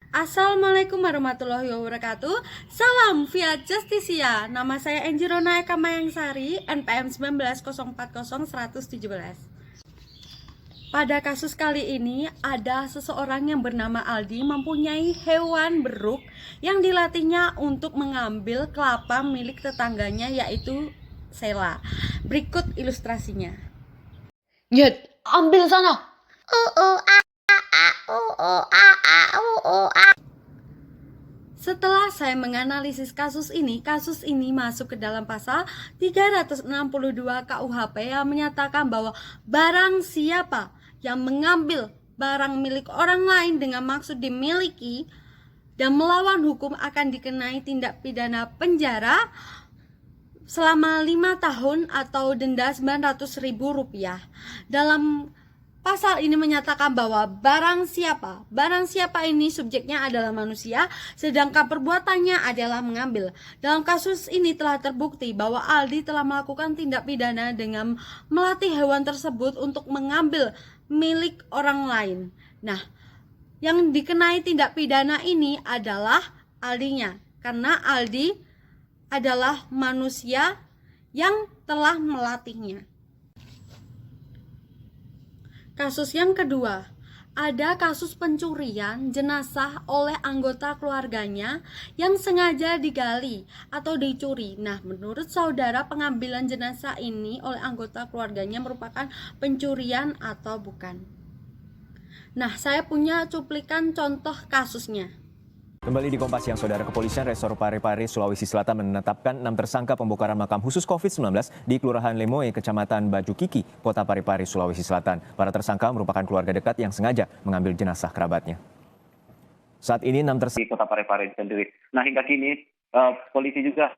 Assalamualaikum warahmatullahi wabarakatuh. Salam via Justisia. Nama saya Enjirona Eka Mayangsari, NPM 190401117. Pada kasus kali ini ada seseorang yang bernama Aldi mempunyai hewan beruk yang dilatihnya untuk mengambil kelapa milik tetangganya, yaitu Sela. Berikut ilustrasinya. Yud, ambil sana. Setelah saya menganalisis kasus ini masuk ke dalam pasal 362 KUHP yang menyatakan bahwa barang siapa yang mengambil barang milik orang lain dengan maksud dimiliki dan melawan hukum akan dikenai tindak pidana penjara selama 5 tahun atau denda Rp900.000. Dalam pasal ini menyatakan bahwa barang siapa ini subjeknya adalah manusia, sedangkan perbuatannya adalah mengambil. Dalam kasus ini telah terbukti bahwa Aldi telah melakukan tindak pidana dengan melatih hewan tersebut untuk mengambil milik orang lain. Nah, yang dikenai tindak pidana ini adalah Aldinya, karena Aldi adalah manusia yang telah melatihnya. Kasus yang kedua, ada kasus pencurian jenazah oleh anggota keluarganya yang sengaja digali atau dicuri. Nah, menurut saudara, pengambilan jenazah ini oleh anggota keluarganya merupakan pencurian atau bukan? Nah, saya punya cuplikan contoh kasusnya. Kembali di Kompas Siang, Saudara. Kepolisian Resor Parepare, Sulawesi Selatan menetapkan 6 tersangka pembongkaran makam khusus COVID-19 di Kelurahan Lemoe, Kecamatan Baju Kiki, Kota Parepare, Sulawesi Selatan. Para tersangka merupakan keluarga dekat yang sengaja mengambil jenazah kerabatnya. Saat ini 6 tersangka di Kota Parepare sendiri. Nah, hingga kini polisi juga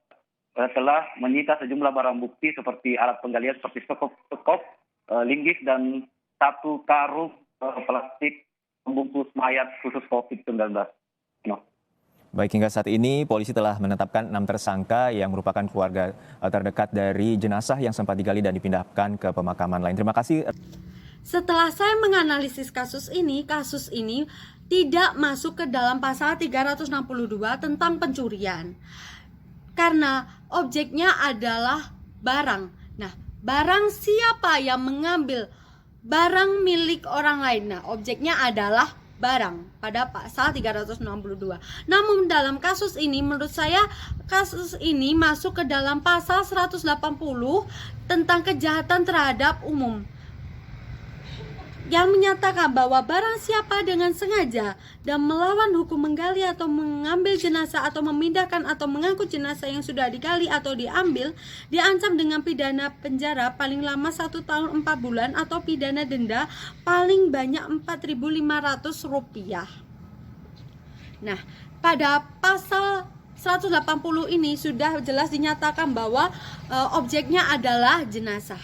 telah menyita sejumlah barang bukti seperti alat penggalian seperti sekop, linggis, dan 1 karung plastik pembungkus mayat khusus COVID-19. Baik, hingga saat ini polisi telah menetapkan 6 tersangka yang merupakan keluarga terdekat dari jenazah yang sempat digali dan dipindahkan ke pemakaman lain. Terima kasih. Setelah saya menganalisis kasus ini tidak masuk ke dalam pasal 362 tentang pencurian. Karena objeknya adalah barang. Nah, barang siapa yang mengambil barang milik orang lain? Nah, objeknya adalah barang pada pasal 362. Namun dalam kasus ini, menurut saya kasus ini masuk ke dalam pasal 180 tentang kejahatan terhadap umum, yang menyatakan bahwa barang siapa dengan sengaja dan melawan hukum menggali atau mengambil jenazah atau memindahkan atau mengangkut jenazah yang sudah digali atau diambil, diancam dengan pidana penjara paling lama 1 tahun 4 bulan atau pidana denda paling banyak Rp4.500. Nah, pada pasal 180 ini sudah jelas dinyatakan bahwa objeknya adalah jenazah.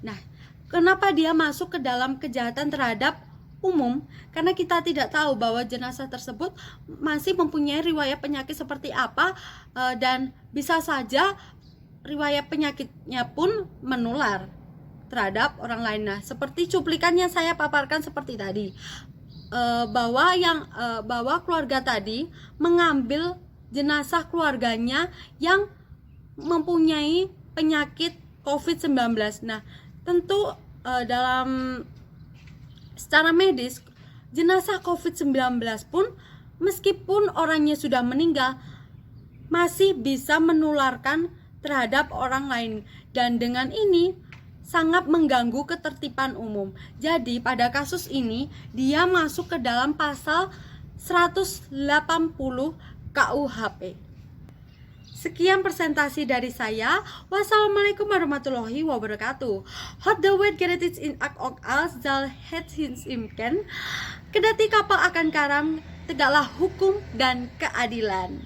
Nah, kenapa dia masuk ke dalam kejahatan terhadap umum? Karena kita tidak tahu bahwa jenazah tersebut masih mempunyai riwayat penyakit seperti apa, dan bisa saja riwayat penyakitnya pun menular terhadap orang lain. Nah, seperti cuplikannya saya paparkan seperti tadi, bahwa keluarga tadi mengambil jenazah keluarganya yang mempunyai penyakit COVID-19. Nah, tentu dalam secara medis, jenazah COVID-19 pun meskipun orangnya sudah meninggal masih bisa menularkan terhadap orang lain, dan dengan ini sangat mengganggu ketertiban umum. Jadi pada kasus ini dia masuk ke dalam pasal 180 KUHP. Sekian presentasi dari saya. Wassalamualaikum warahmatullahi wabarakatuh. Hot the wet get it in ak als zal het hins imken. Kedati kapal akan karam, tegaklah hukum dan keadilan.